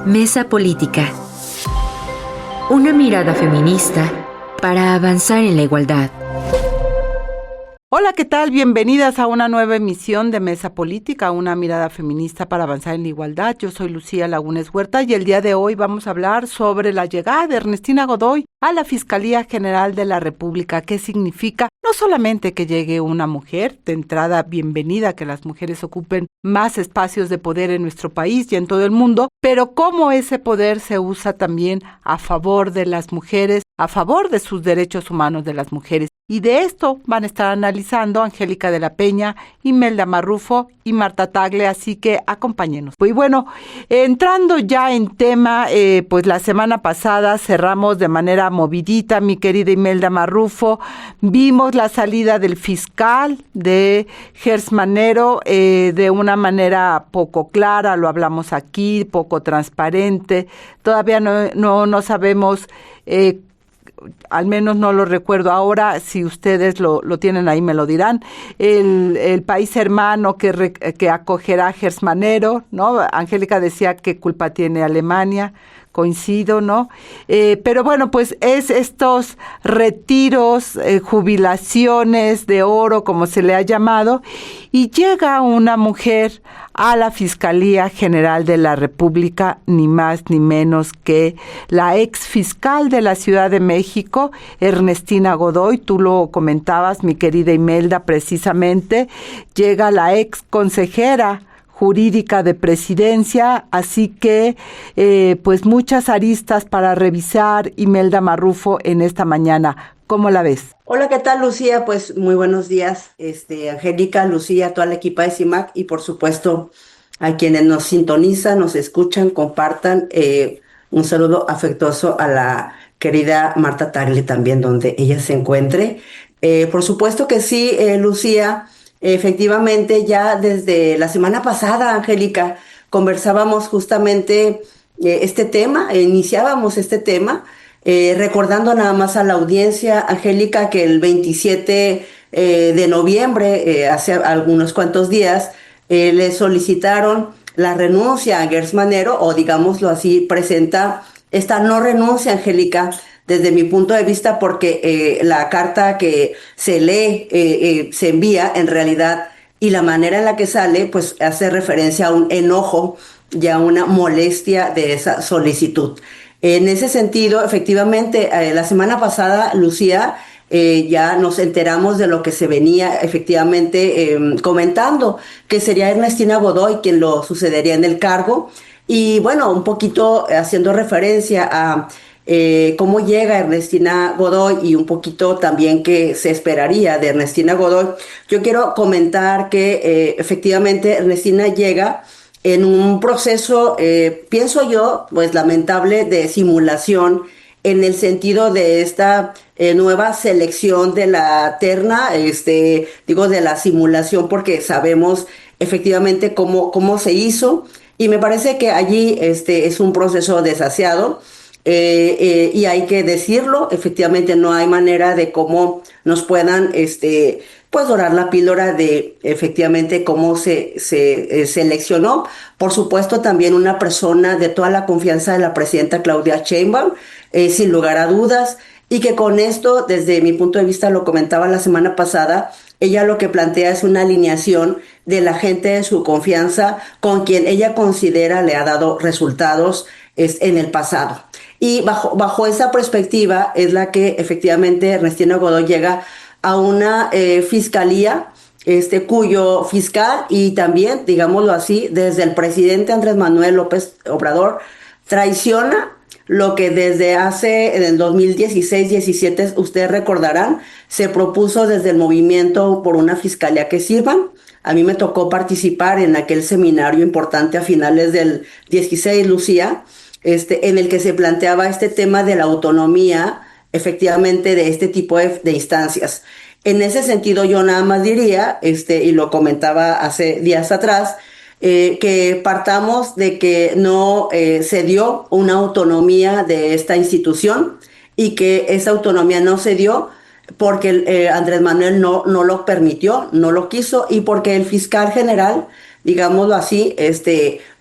Mesa Política. Una mirada feminista para avanzar en la igualdad. Hola, ¿qué tal? Bienvenidas a una nueva emisión de Mesa Política, una mirada feminista para avanzar en la igualdad. Yo soy Lucía Lagunes Huerta y el día de hoy vamos a hablar sobre la llegada de Ernestina Godoy a la Fiscalía General de la República. ¿Qué significa? No solamente que llegue una mujer, de entrada bienvenida que las mujeres ocupen más espacios de poder en nuestro país y en todo el mundo, pero cómo ese poder se usa también a favor de las mujeres, a favor de sus derechos humanos de las mujeres. Y de esto van a estar analizando Angélica de la Peña, Imelda Marrufo y Marta Tagle, así que acompáñenos. Y bueno, entrando ya en tema, pues la semana pasada cerramos de manera movidita, mi querida Imelda Marrufo, vimos la salida del fiscal de Gers Manero de una manera poco clara, lo hablamos aquí, poco transparente, todavía no sabemos al menos no lo recuerdo ahora, si ustedes lo tienen ahí me lo dirán, el país hermano que acogerá a Gers Manero, ¿no? Angélica decía qué culpa tiene Alemania, coincido, ¿no? Pero bueno, pues es estos retiros, jubilaciones de oro, como se le ha llamado, y llega una mujer a la Fiscalía General de la República, ni más ni menos que la ex fiscal de la Ciudad de México, Ernestina Godoy. Tú lo comentabas, mi querida Imelda, precisamente, llega la ex consejera jurídica de Presidencia, así que pues muchas aristas para revisar, Imelda Marrufo, en esta mañana. ¿Cómo la ves? Hola, ¿qué tal, Lucía? Pues muy buenos días, Angélica, Lucía, toda la equipa de CIMAC y por supuesto a quienes nos sintonizan, nos escuchan, compartan. Un saludo afectuoso a la querida Marta Tagle también, donde ella se encuentre. Por supuesto que sí, Lucía. Efectivamente, ya desde la semana pasada, Angélica, conversábamos justamente este tema, iniciábamos este tema, recordando nada más a la audiencia, Angélica, que el 27 de noviembre, hace algunos cuantos días, le solicitaron la renuncia a Gers Manero, o digámoslo así, presenta esta no renuncia, Angélica, desde mi punto de vista, porque la carta que se lee, se envía en realidad, y la manera en la que sale, pues hace referencia a un enojo y a una molestia de esa solicitud. En ese sentido, efectivamente, la semana pasada, Lucía, ya nos enteramos de lo que se venía efectivamente comentando, que sería Ernestina Godoy quien lo sucedería en el cargo. Y bueno, un poquito haciendo referencia a cómo llega Ernestina Godoy y un poquito también qué se esperaría de Ernestina Godoy. Yo quiero comentar que efectivamente Ernestina llega en un proceso, pienso yo, pues lamentable, de simulación, en el sentido de esta nueva selección de la terna, digo de la simulación, porque sabemos efectivamente cómo se hizo, y me parece que allí es un proceso desasiado. Y hay que decirlo, efectivamente no hay manera de cómo nos puedan pues dorar la píldora de efectivamente cómo se seleccionó. Por supuesto, también una persona de toda la confianza de la presidenta Claudia Sheinbaum, sin lugar a dudas, y que con esto, desde mi punto de vista, lo comentaba la semana pasada, ella lo que plantea es una alineación de la gente de su confianza con quien ella considera le ha dado resultados en el pasado. Y bajo esa perspectiva es la que efectivamente Ernestina Godoy llega a una fiscalía cuyo fiscal y también, digámoslo así, desde el presidente Andrés Manuel López Obrador traiciona lo que desde en el 2016-17, ustedes recordarán, se propuso desde el movimiento por una fiscalía que sirvan. A mí me tocó participar en aquel seminario importante a finales del 16, Lucía, en el que se planteaba este tema de la autonomía, efectivamente, de este tipo de instancias. En ese sentido, yo nada más diría, y lo comentaba hace días atrás, que partamos de que no se dio una autonomía de esta institución y que esa autonomía no se dio porque Andrés Manuel no lo permitió, no lo quiso, y porque el fiscal general digámoslo así,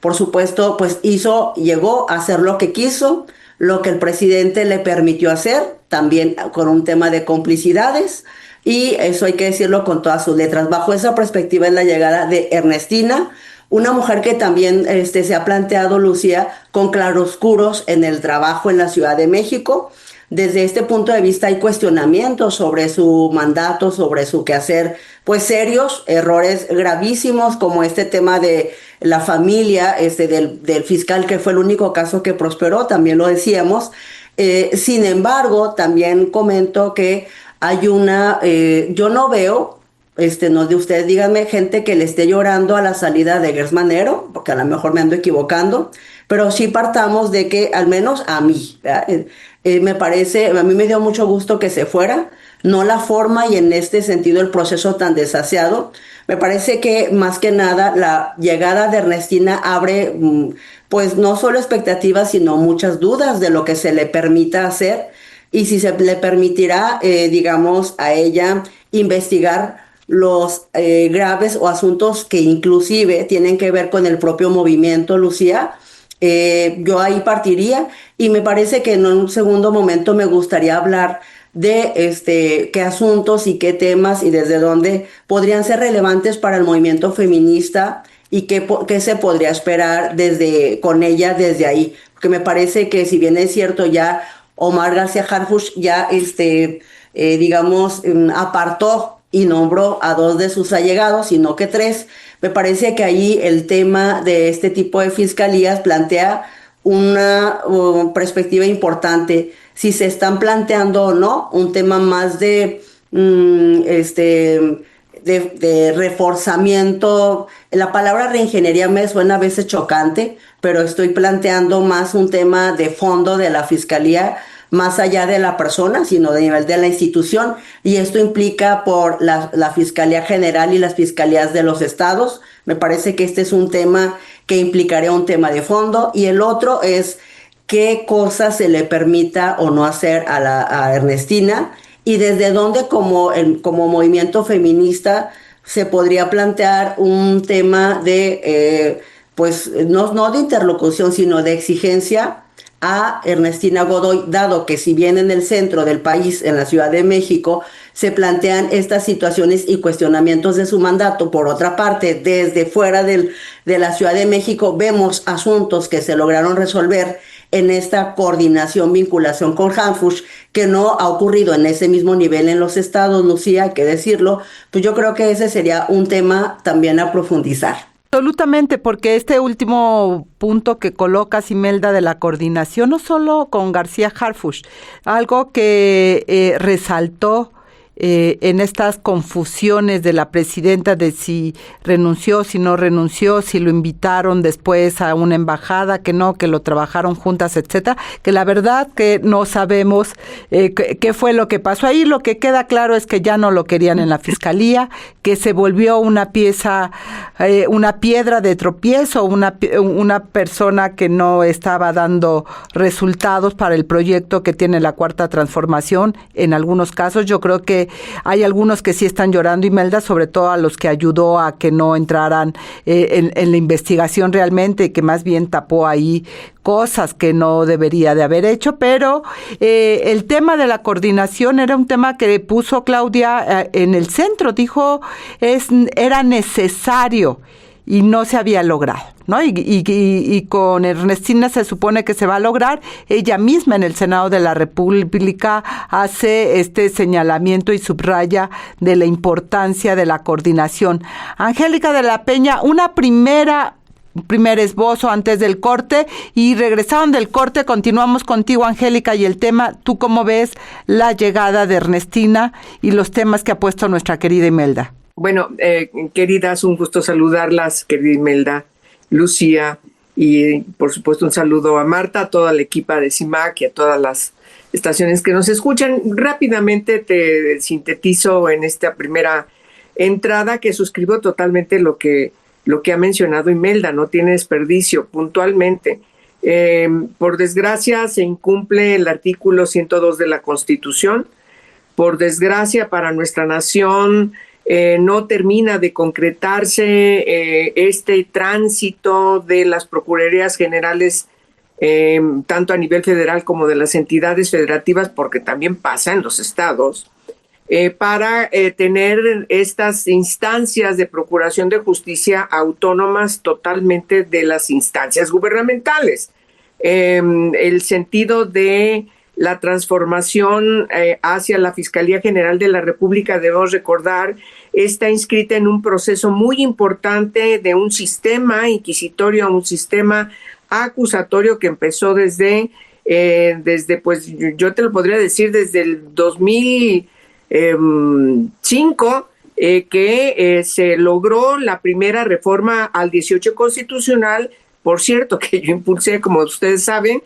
por supuesto, pues llegó a hacer lo que quiso, lo que el presidente le permitió hacer, también con un tema de complicidades, y eso hay que decirlo con todas sus letras. Bajo esa perspectiva es la llegada de Ernestina, una mujer que también se ha planteado, Lucía, con claroscuros en el trabajo en la Ciudad de México. Desde este punto de vista hay cuestionamientos sobre su mandato, sobre su quehacer, pues serios, errores gravísimos, como este tema de la familia del fiscal, que fue el único caso que prosperó, también lo decíamos. Sin embargo, también comento que hay yo no veo, no de ustedes, díganme, gente que le esté llorando a la salida de Gers Manero, porque a lo mejor me ando equivocando, pero sí partamos de que, al menos a mí, me parece, a mí me dio mucho gusto que se fuera, no la forma y en este sentido el proceso tan desaseado. Me parece que más que nada la llegada de Ernestina abre, pues no solo expectativas, sino muchas dudas de lo que se le permita hacer y si se le permitirá, digamos, a ella investigar los graves o asuntos que inclusive tienen que ver con el propio movimiento, Lucía. Yo ahí partiría y me parece que en un segundo momento me gustaría hablar de qué asuntos y qué temas y desde dónde podrían ser relevantes para el movimiento feminista y qué se podría esperar con ella desde ahí. Porque me parece que si bien es cierto ya Omar García Harfuch ya digamos, apartó y nombró a 2 de sus allegados, sino que 3. Me parece que ahí el tema de este tipo de fiscalías plantea una perspectiva importante, si se están planteando o no un tema más de reforzamiento. La palabra reingeniería me suena a veces chocante, pero estoy planteando más un tema de fondo de la fiscalía, más allá de la persona, sino de nivel de la institución, y esto implica por la Fiscalía General y las fiscalías de los estados. Me parece que este es un tema que implicaría un tema de fondo, y el otro es qué cosas se le permita o no hacer a Ernestina, y desde dónde como movimiento feminista se podría plantear un tema de, pues no de interlocución, sino de exigencia a Ernestina Godoy, dado que si bien en el centro del país, en la Ciudad de México, se plantean estas situaciones y cuestionamientos de su mandato, por otra parte, desde fuera de la Ciudad de México vemos asuntos que se lograron resolver en esta coordinación, vinculación con Harfuch, que no ha ocurrido en ese mismo nivel en los estados, Lucía, hay que decirlo. Pues yo creo que ese sería un tema también a profundizar. Absolutamente, porque este último punto que colocas, Imelda, de la coordinación, no solo con García Harfuch, algo que resaltó en estas confusiones de la presidenta de si renunció, si no renunció, si lo invitaron después a una embajada, que no, que lo trabajaron juntas, etcétera, que la verdad que no sabemos qué fue lo que pasó ahí. Lo que queda claro es que ya no lo querían en la fiscalía, que se volvió una pieza, una piedra de tropiezo, una persona que no estaba dando resultados para el proyecto que tiene la Cuarta Transformación. En algunos casos yo creo que hay algunos que sí están llorando, Imelda, sobre todo a los que ayudó a que no entraran en la investigación realmente, que más bien tapó ahí cosas que no debería de haber hecho, pero el tema de la coordinación era un tema que puso Claudia en el centro, dijo era necesario y no se había logrado, ¿no? Y con Ernestina se supone que se va a lograr. Ella misma en el Senado de la República hace este señalamiento y subraya de la importancia de la coordinación. Angélica de la Peña, primer esbozo antes del corte, y regresaron del corte. Continuamos contigo, Angélica, y el tema, ¿tú cómo ves la llegada de Ernestina y los temas que ha puesto nuestra querida Imelda? Bueno, queridas, un gusto saludarlas, querida Imelda, Lucía, y por supuesto un saludo a Marta, a toda la equipa de CIMAC y a todas las estaciones que nos escuchan. Rápidamente te sintetizo en esta primera entrada que suscribo totalmente lo que ha mencionado Imelda, no tiene desperdicio. Puntualmente, por desgracia se incumple el artículo 102 de la Constitución. Por desgracia para nuestra nación, no termina de concretarse este tránsito de las Procuradurías Generales, tanto a nivel federal como de las entidades federativas, porque también pasa en los estados, para tener estas instancias de procuración de justicia autónomas totalmente de las instancias gubernamentales. El sentido de la transformación hacia la Fiscalía General de la República, debemos recordar, está inscrita en un proceso muy importante de un sistema inquisitorio, un sistema acusatorio que empezó desde pues yo te lo podría decir desde el 2005, que se logró la primera reforma al 18 constitucional, por cierto, que yo impulsé, como ustedes saben,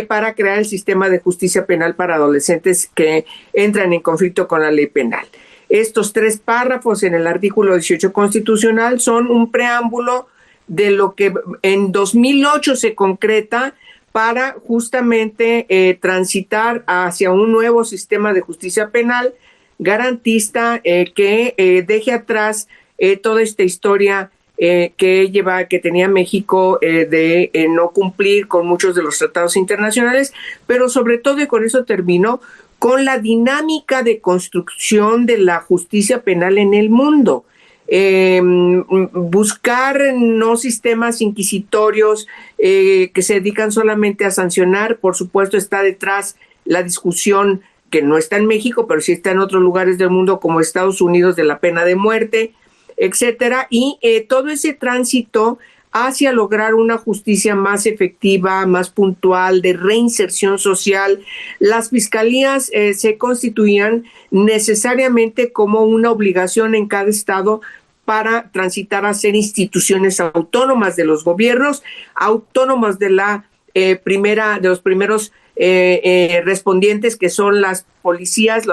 para crear el sistema de justicia penal para adolescentes que entran en conflicto con la ley penal. Estos 3 párrafos en el artículo 18 constitucional son un preámbulo de lo que en 2008 se concreta para justamente transitar hacia un nuevo sistema de justicia penal garantista, que deje atrás toda esta historia que tenía México de no cumplir con muchos de los tratados internacionales, pero sobre todo, y con eso terminó, con la dinámica de construcción de la justicia penal en el mundo. Buscar no sistemas inquisitorios que se dedican solamente a sancionar. Por supuesto, está detrás la discusión que no está en México, pero sí está en otros lugares del mundo como Estados Unidos, de la pena de muerte, etcétera, y todo ese tránsito hacia lograr una justicia más efectiva, más puntual, de reinserción social. Las fiscalías se constituían necesariamente como una obligación en cada estado para transitar a ser instituciones autónomas de los gobiernos, autónomas de de los primeros respondientes, que son las policías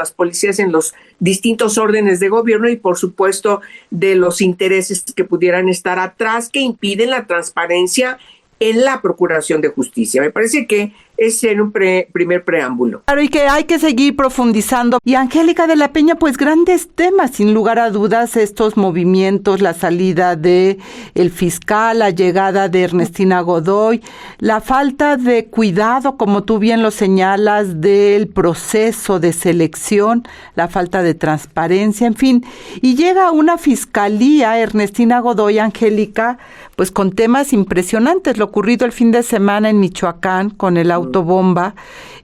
en los distintos órdenes de gobierno, y por supuesto de los intereses que pudieran estar atrás, que impiden la transparencia en la procuración de justicia. Me parece que ese es un primer preámbulo. Claro, y que hay que seguir profundizando. Y Angélica de la Peña, pues grandes temas, sin lugar a dudas, estos movimientos, la salida de el fiscal, la llegada de Ernestina Godoy, la falta de cuidado, como tú bien lo señalas, del proceso de selección, la falta de transparencia, en fin. Y llega una fiscalía, Ernestina Godoy, Angélica, pues con temas impresionantes, lo ocurrido el fin de semana en Michoacán con el autobomba,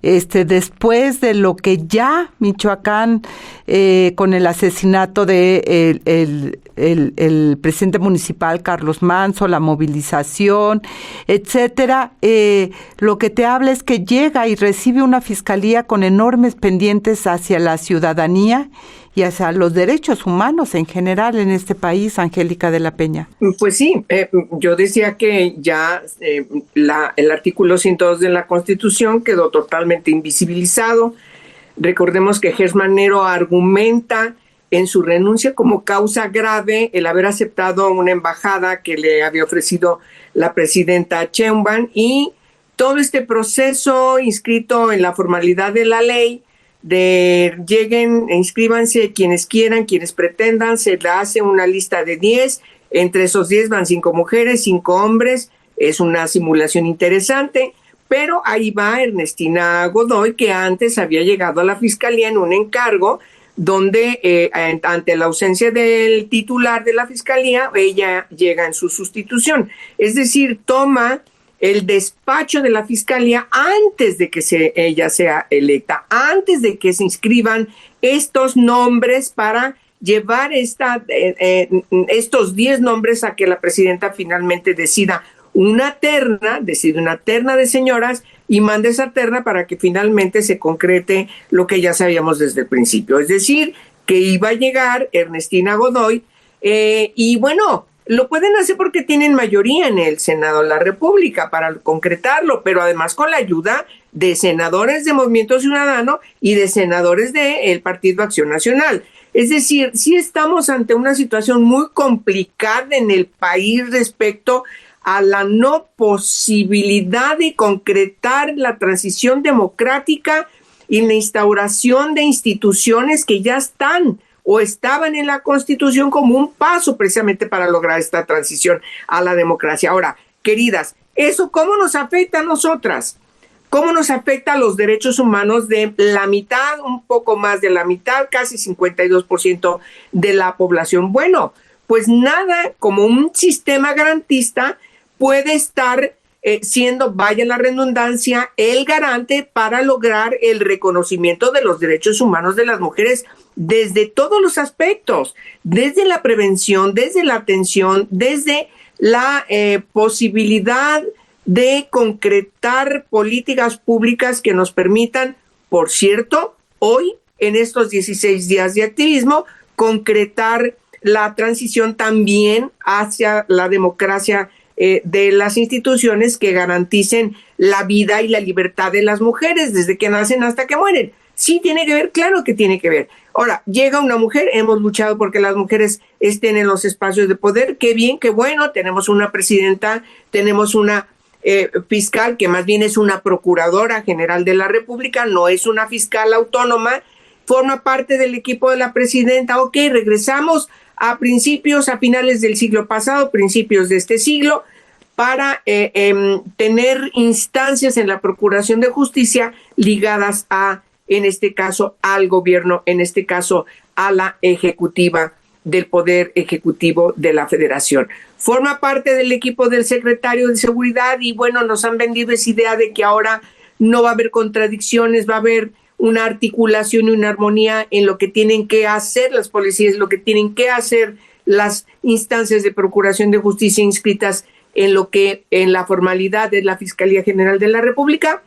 después de lo que ya Michoacán, con el asesinato de el presidente municipal Carlos Manzo, la movilización, etcétera, lo que te habla es que llega y recibe una fiscalía con enormes pendientes hacia la ciudadanía y hacia los derechos humanos en general en este país, Angélica de la Peña. Pues sí, yo decía que ya el artículo 102 de la Constitución quedó totalmente invisibilizado. Recordemos que Gers Manero argumenta en su renuncia como causa grave el haber aceptado una embajada que le había ofrecido la presidenta Sheinbaum, y todo este proceso inscrito en la formalidad de la ley de lleguen, inscríbanse quienes quieran, quienes pretendan, se le hace una lista de 10, entre esos 10 van 5 mujeres, 5 hombres, es una simulación interesante, pero ahí va Ernestina Godoy, que antes había llegado a la fiscalía en un encargo donde ante la ausencia del titular de la fiscalía, ella llega en su sustitución, es decir, toma el despacho de la fiscalía antes de que ella sea electa, antes de que se inscriban estos nombres para llevar estos 10 nombres a que la presidenta finalmente decida una terna de señoras y mande esa terna para que finalmente se concrete lo que ya sabíamos desde el principio, es decir, que iba a llegar Ernestina Godoy, y bueno, lo pueden hacer porque tienen mayoría en el Senado de la República para concretarlo, pero además con la ayuda de senadores de Movimiento Ciudadano y de senadores del Partido Acción Nacional. Es decir, sí estamos ante una situación muy complicada en el país respecto a la no posibilidad de concretar la transición democrática y la instauración de instituciones que ya están o estaban en la Constitución como un paso precisamente para lograr esta transición a la democracia. Ahora, queridas, ¿eso cómo nos afecta a nosotras? ¿Cómo nos afecta a los derechos humanos de la mitad, un poco más de la mitad, casi 52% de la población? Bueno, pues nada como un sistema garantista puede estar siendo, vaya la redundancia, el garante para lograr el reconocimiento de los derechos humanos de las mujeres desde todos los aspectos, desde la prevención, desde la atención, desde la posibilidad de concretar políticas públicas que nos permitan, por cierto, hoy, en estos 16 días de activismo, concretar la transición también hacia la democracia de las instituciones que garanticen la vida y la libertad de las mujeres desde que nacen hasta que mueren. Sí tiene que ver, claro que tiene que ver. Ahora, llega una mujer, hemos luchado porque las mujeres estén en los espacios de poder, qué bien, qué bueno, tenemos una presidenta, tenemos una fiscal que más bien es una procuradora general de la República, no es una fiscal autónoma, forma parte del equipo de la presidenta. Ok, regresamos a finales del siglo pasado, principios de este siglo, para tener instancias en la Procuración de Justicia ligadas a, en este caso, al gobierno, en este caso, a la ejecutiva del Poder Ejecutivo de la Federación. Forma parte del equipo del secretario de Seguridad y bueno, nos han vendido esa idea de que ahora no va a haber contradicciones, va a haber una articulación y una armonía en lo que tienen que hacer las policías, lo que tienen que hacer las instancias de Procuración de Justicia inscritas en lo que en la formalidad es la Fiscalía General de la República.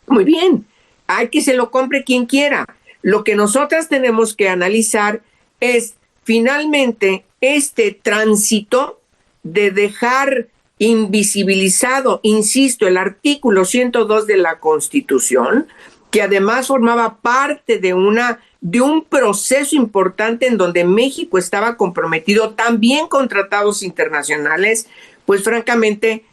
Muy bien, hay que se lo compre quien quiera. Lo que nosotras tenemos que analizar es finalmente este tránsito de dejar invisibilizado, insisto, el artículo 102 de la Constitución, que además formaba parte de un proceso importante en donde México estaba comprometido también con tratados internacionales, pues francamente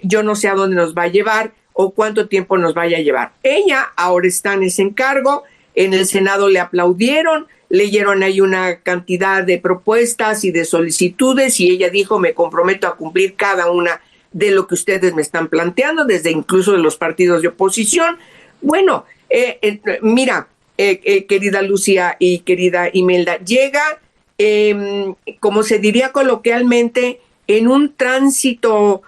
yo no sé a dónde nos va a llevar o cuánto tiempo nos vaya a llevar. Ella ahora está en ese encargo, en el Senado le aplaudieron, leyeron ahí una cantidad de propuestas y de solicitudes y ella dijo, me comprometo a cumplir cada una de lo que ustedes me están planteando, desde incluso de los partidos de oposición. Bueno, mira, querida Lucía y querida Imelda, llega, como se diría coloquialmente, en un tránsito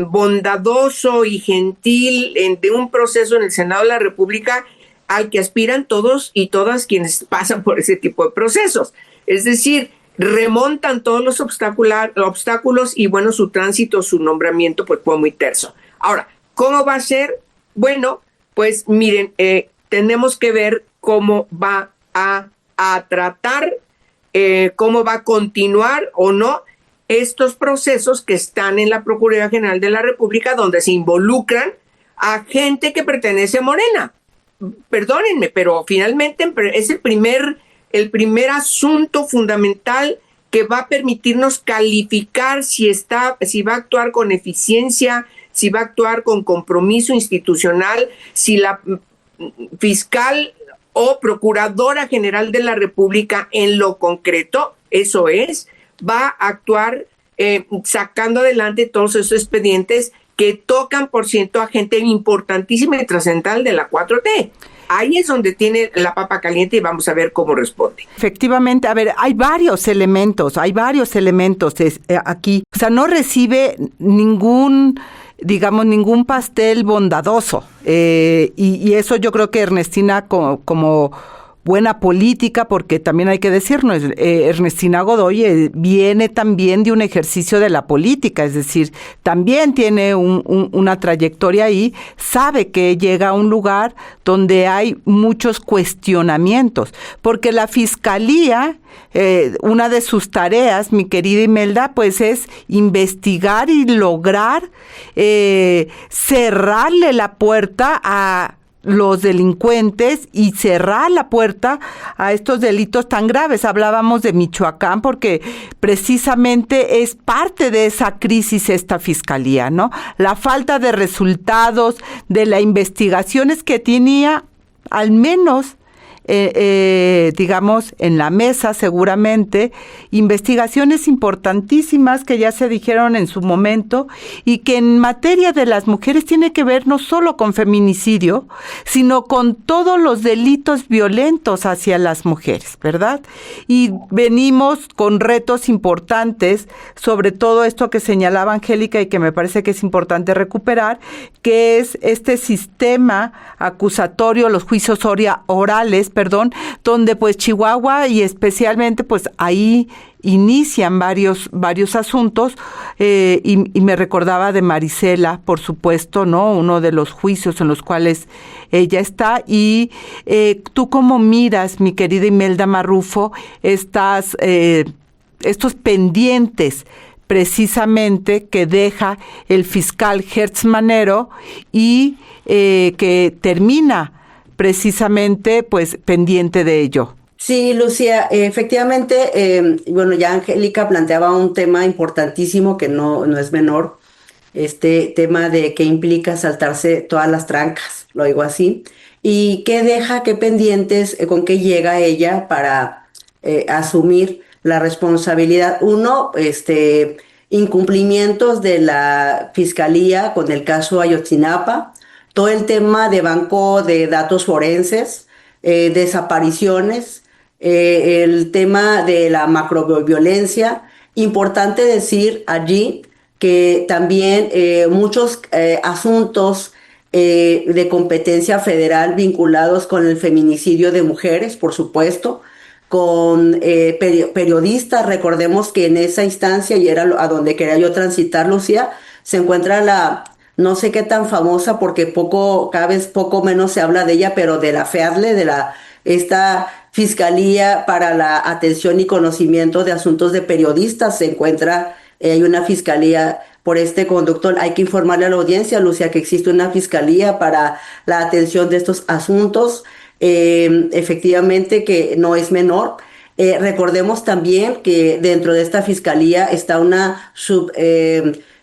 bondadoso y gentil de un proceso en el Senado de la República al que aspiran todos y todas quienes pasan por ese tipo de procesos. Es decir, remontan todos los obstáculos y bueno, su tránsito, su nombramiento pues fue muy terso. Ahora, ¿cómo va a ser? Bueno, pues miren, tenemos que ver cómo va a tratar, cómo va a continuar o no estos procesos que están en la Procuraduría General de la República, donde se involucran a gente que pertenece a Morena. Perdónenme, pero finalmente es el primer asunto fundamental que va a permitirnos calificar si va a actuar con eficiencia, si va a actuar con compromiso institucional, si la fiscal o procuradora general de la República en lo concreto, eso es, va a actuar sacando adelante todos esos expedientes que tocan, por cierto, a gente importantísima y trascendental de la 4T. Ahí es donde tiene la papa caliente y vamos a ver cómo responde. Efectivamente, a ver, hay varios elementos aquí. O sea, no recibe ningún pastel bondadoso. Y eso yo creo que Ernestina como buena política, porque también hay que decirlo, Ernestina Godoy viene también de un ejercicio de la política, es decir, también tiene una trayectoria ahí, sabe que llega a un lugar donde hay muchos cuestionamientos, porque la Fiscalía, una de sus tareas, mi querida Imelda, pues es investigar y lograr cerrarle la puerta a los delincuentes y cerrar la puerta a estos delitos tan graves. Hablábamos de Michoacán porque precisamente es parte de esa crisis esta fiscalía, ¿no? La falta de resultados de las investigaciones que tenía, al menos digamos, en la mesa seguramente, investigaciones importantísimas que ya se dijeron en su momento y que en materia de las mujeres tiene que ver no solo con feminicidio, sino con todos los delitos violentos hacia las mujeres, ¿verdad? Y venimos con retos importantes, sobre todo esto que señalaba Angélica y que me parece que es importante recuperar, que es este sistema acusatorio, los juicios orales, donde pues Chihuahua y especialmente pues ahí inician varios asuntos y me recordaba de Marisela, por supuesto, ¿no? Uno de los juicios en los cuales ella está. Y tú cómo miras, mi querida Imelda Marrufo, estos pendientes precisamente que deja el fiscal Hertz Manero y que termina precisamente pues pendiente de ello. Sí, Lucía, efectivamente, bueno, ya Angélica planteaba un tema importantísimo que no es menor, este tema de qué implica saltarse todas las trancas, lo digo así, y qué deja, qué pendientes, con qué llega ella para asumir la responsabilidad. Uno, incumplimientos de la Fiscalía con el caso Ayotzinapa, todo el tema de banco de datos forenses, desapariciones, el tema de la macroviolencia. Importante decir allí que también muchos asuntos de competencia federal vinculados con el feminicidio de mujeres, por supuesto, con periodistas. Recordemos que en esa instancia, y era a donde quería yo transitar, Lucía, se encuentra la, no sé qué tan famosa, porque cada vez poco menos se habla de ella, pero de la FEADLE, esta Fiscalía para la Atención y Conocimiento de Asuntos de Periodistas. Se encuentra, hay una fiscalía por este conductor. Hay que informarle a la audiencia, Lucía, que existe una fiscalía para la atención de estos asuntos. Efectivamente que no es menor. Recordemos también que dentro de esta fiscalía está una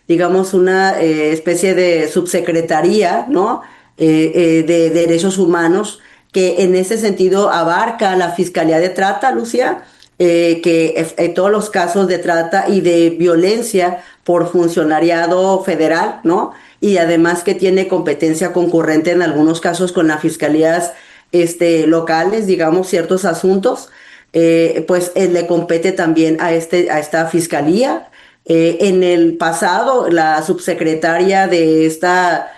digamos una especie de subsecretaría, ¿no? De Derechos Humanos, que en ese sentido abarca la Fiscalía de Trata, Lucía, que todos los casos de trata y de violencia por funcionariado federal, ¿no? Y además que tiene competencia concurrente en algunos casos con las fiscalías locales, digamos, ciertos asuntos, pues le compete también a esta fiscalía. En el pasado, la subsecretaria de esta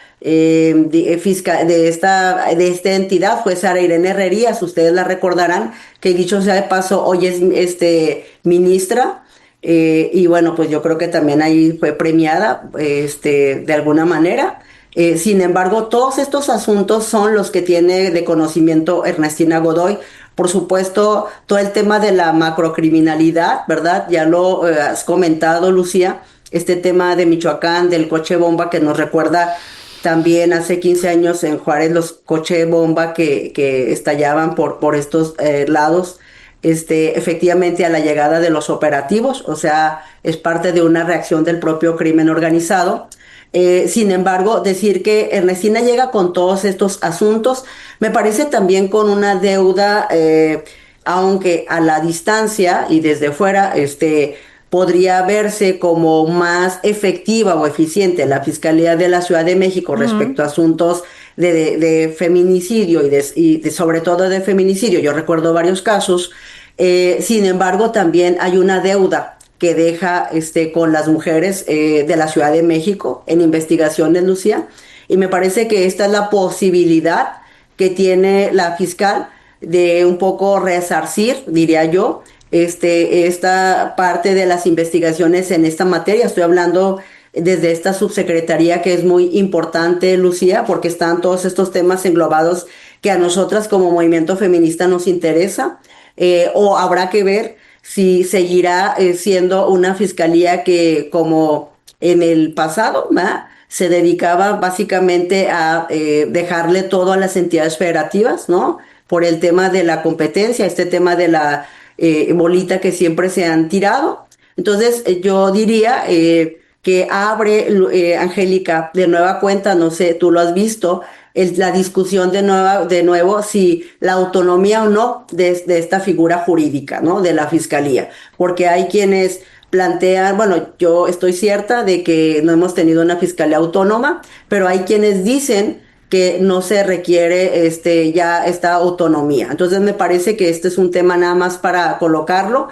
entidad fue Sara Irene Herrerías. Ustedes la recordarán, que dicho sea de paso, hoy es ministra. Y bueno, pues yo creo que también ahí fue premiada de alguna manera. Sin embargo, todos estos asuntos son los que tiene de conocimiento Ernestina Godoy. Por supuesto, todo el tema de la macrocriminalidad, ¿verdad? Ya lo has comentado, Lucía, este tema de Michoacán, del coche bomba, que nos recuerda también hace 15 años en Juárez los coches bomba que estallaban por estos lados. Efectivamente, a la llegada de los operativos, o sea, es parte de una reacción del propio crimen organizado. Sin embargo, decir que Ernestina llega con todos estos asuntos, me parece también con una deuda, aunque a la distancia y desde fuera, podría verse como más efectiva o eficiente la Fiscalía de la Ciudad de México respecto a asuntos de feminicidio y sobre todo de feminicidio. Yo recuerdo varios casos. Sin embargo, también hay una deuda que deja con las mujeres de la Ciudad de México en investigaciones, Lucía, y me parece que esta es la posibilidad que tiene la fiscal de un poco resarcir, diría yo, esta parte de las investigaciones en esta materia. Estoy hablando desde esta subsecretaría, que es muy importante, Lucía, porque están todos estos temas englobados que a nosotras como movimiento feminista nos interesa, o habrá que ver si seguirá siendo una fiscalía que, como en el pasado, ¿verdad?, se dedicaba básicamente a dejarle todo a las entidades federativas, ¿no? Por el tema de la competencia, este tema de la bolita que siempre se han tirado. Entonces, yo diría que abre, Angélica, de nueva cuenta, no sé, tú lo has visto, la discusión de nuevo si la autonomía o no de esta figura jurídica, ¿no? De la fiscalía, porque hay quienes plantean, bueno, yo estoy cierta de que no hemos tenido una fiscalía autónoma, pero hay quienes dicen que no se requiere ya esta autonomía. Entonces me parece que este es un tema nada más para colocarlo.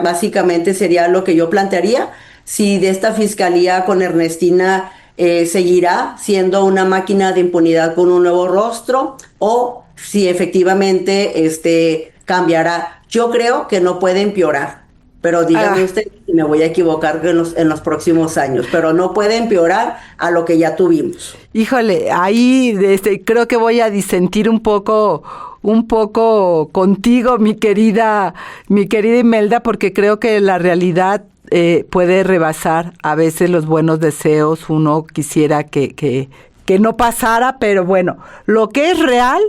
Básicamente sería lo que yo plantearía, si de esta fiscalía con Ernestina seguirá siendo una máquina de impunidad con un nuevo rostro o si efectivamente cambiará. Yo creo que no puede empeorar. Pero dígame usted si me voy a equivocar en los próximos años, pero no puede empeorar a lo que ya tuvimos. Híjole, ahí creo que voy a disentir un poco contigo, mi querida Imelda, porque creo que la realidad puede rebasar a veces los buenos deseos. Uno quisiera que no pasara, pero bueno, lo que es real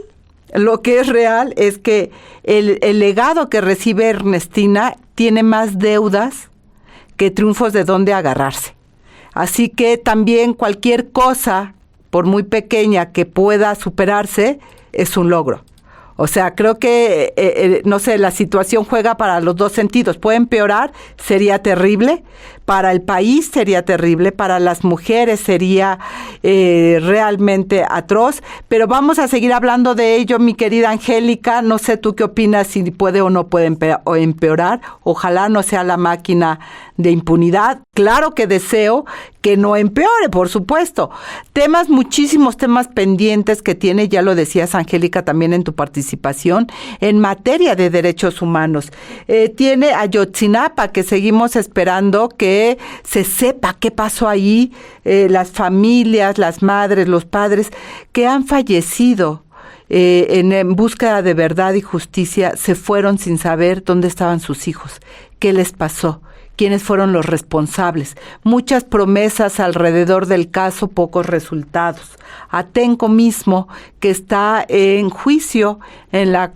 es que el legado que recibe Ernestina tiene más deudas que triunfos de dónde agarrarse. Así que también cualquier cosa, por muy pequeña que pueda superarse, es un logro. O sea, creo que, no sé, la situación juega para los dos sentidos. Puede empeorar, sería terrible. Para el país sería terrible, para las mujeres sería realmente atroz. Pero vamos a seguir hablando de ello, mi querida Angélica. No sé tú qué opinas, si puede o no puede empeorar. Ojalá no sea la máquina de impunidad. Claro que deseo que no empeore, por supuesto. Muchísimos temas pendientes que tiene, ya lo decías, Angélica, también en tu participación, en materia de derechos humanos. Tiene Ayotzinapa, que seguimos esperando que se sepa qué pasó ahí, las familias, las madres, los padres que han fallecido en búsqueda de verdad y justicia, se fueron sin saber dónde estaban sus hijos, qué les pasó, quiénes fueron los responsables. Muchas promesas alrededor del caso, pocos resultados. Atenco mismo, que está en juicio en la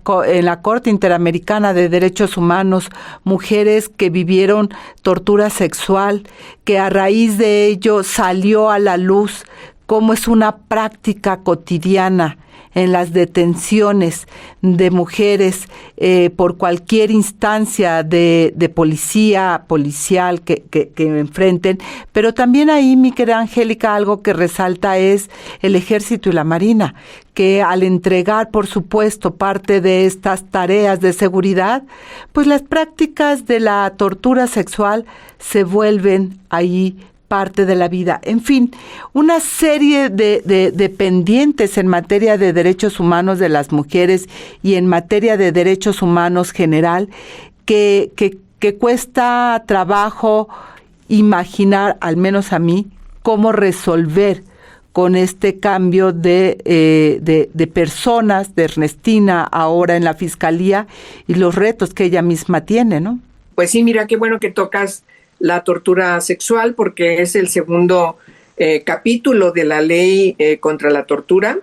Corte Interamericana de Derechos Humanos, mujeres que vivieron tortura sexual, que a raíz de ello salió a la luz cómo es una práctica cotidiana en las detenciones de mujeres por cualquier instancia de policial que enfrenten. Pero también ahí, mi querida Angélica, algo que resalta es el Ejército y la Marina, que al entregar, por supuesto, parte de estas tareas de seguridad, pues las prácticas de la tortura sexual se vuelven ahí parte de la vida. En fin, una serie de pendientes en materia de derechos humanos de las mujeres y en materia de derechos humanos general que cuesta trabajo imaginar, al menos a mí, cómo resolver con este cambio de personas, de Ernestina ahora en la Fiscalía y los retos que ella misma tiene, ¿no? Pues sí, mira, qué bueno que tocas la tortura sexual, porque es el segundo capítulo de la ley contra la tortura,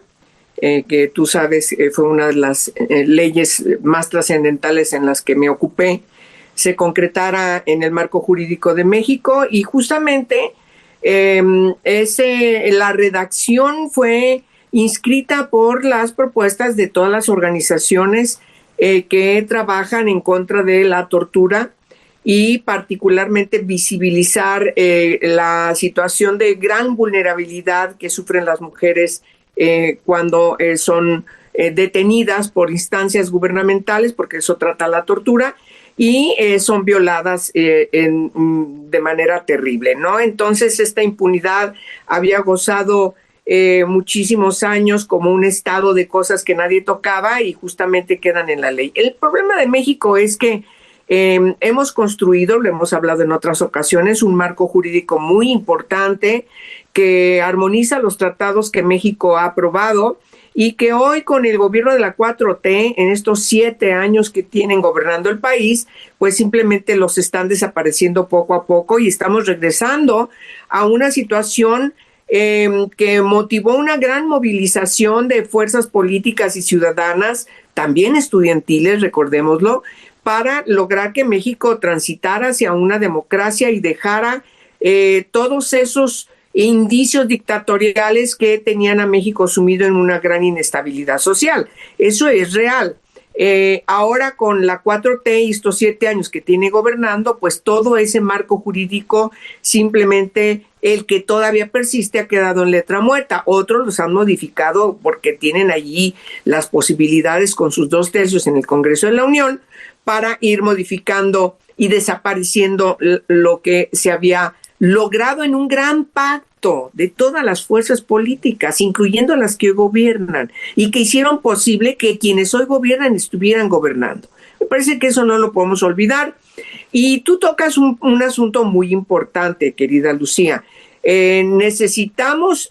que tú sabes fue una de las leyes más trascendentales en las que me ocupé, se concretara en el marco jurídico de México, y justamente la redacción fue inscrita por las propuestas de todas las organizaciones que trabajan en contra de la tortura, y particularmente visibilizar la situación de gran vulnerabilidad que sufren las mujeres cuando son detenidas por instancias gubernamentales, porque eso trata la tortura, y son violadas de manera terrible, ¿no? Entonces, esta impunidad había gozado muchísimos años como un estado de cosas que nadie tocaba y justamente quedan en la ley. El problema de México es que hemos construido, lo hemos hablado en otras ocasiones, un marco jurídico muy importante que armoniza los tratados que México ha aprobado y que hoy, con el gobierno de la 4T, en estos 7 años que tienen gobernando el país, pues simplemente los están desapareciendo poco a poco, y estamos regresando a una situación que motivó una gran movilización de fuerzas políticas y ciudadanas, también estudiantiles, recordémoslo, para lograr que México transitara hacia una democracia y dejara todos esos indicios dictatoriales que tenían a México sumido en una gran inestabilidad social. Eso es real. Ahora con la 4T y estos 7 años que tiene gobernando, pues todo ese marco jurídico, simplemente el que todavía persiste, ha quedado en letra muerta. Otros los han modificado porque tienen allí las posibilidades con sus 2/3 en el Congreso de la Unión para ir modificando y desapareciendo lo que se había logrado en un gran pacto de todas las fuerzas políticas, incluyendo las que hoy gobiernan, y que hicieron posible que quienes hoy gobiernan estuvieran gobernando. Me parece que eso no lo podemos olvidar. Y tú tocas un asunto muy importante, querida Lucía. Necesitamos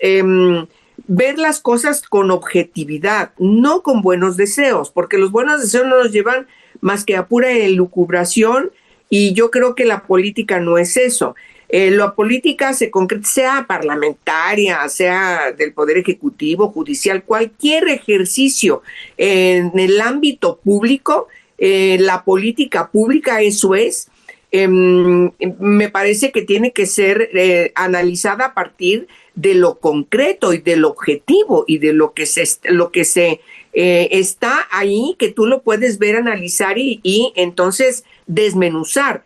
ver las cosas con objetividad, no con buenos deseos, porque los buenos deseos no nos llevan más que a pura elucubración, y yo creo que la política no es eso. La política se concreta, sea parlamentaria, sea del Poder Ejecutivo, judicial, cualquier ejercicio en el ámbito público, la política pública, eso es. Me parece que tiene que ser analizada a partir de lo concreto y del objetivo y de lo que se está ahí, que tú lo puedes ver, analizar y entonces desmenuzar.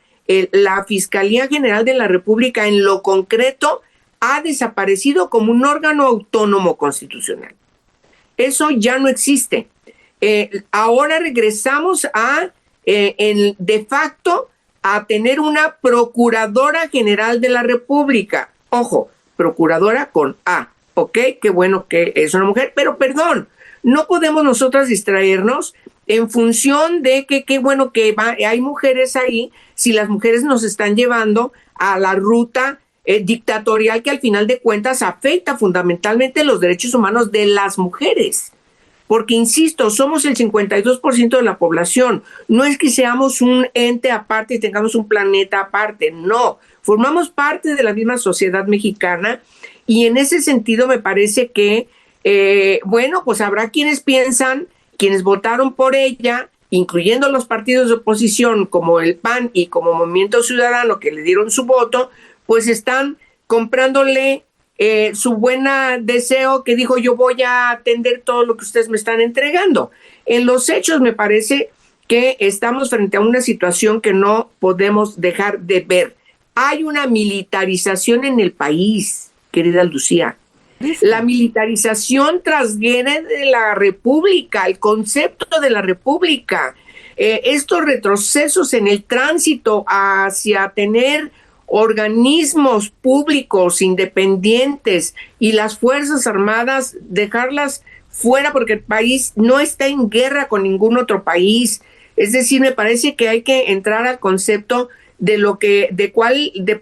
La Fiscalía General de la República en lo concreto ha desaparecido como un órgano autónomo constitucional. Eso ya no existe. Ahora regresamos de facto a tener una Procuradora General de la República. Ojo, Procuradora con A, ¿ok? Qué bueno que es una mujer, pero perdón, no podemos nosotras distraernos en función de que qué bueno que hay mujeres ahí, si las mujeres nos están llevando a la ruta dictatorial que al final de cuentas afecta fundamentalmente los derechos humanos de las mujeres. Porque, insisto, somos el 52% de la población. No es que seamos un ente aparte y tengamos un planeta aparte, no. Formamos parte de la misma sociedad mexicana y en ese sentido me parece que, pues habrá quienes piensan, quienes votaron por ella, incluyendo los partidos de oposición como el PAN y como Movimiento Ciudadano que le dieron su voto, pues están comprándole su buen deseo que dijo yo voy a atender todo lo que ustedes me están entregando. En los hechos me parece que estamos frente a una situación que no podemos dejar de ver. Hay una militarización en el país, querida Lucía. La militarización transgrede de la República, el concepto de la República. Estos retrocesos en el tránsito hacia tener organismos públicos independientes y las Fuerzas Armadas dejarlas fuera porque el país no está en guerra con ningún otro país. Es decir, me parece que hay que entrar al concepto de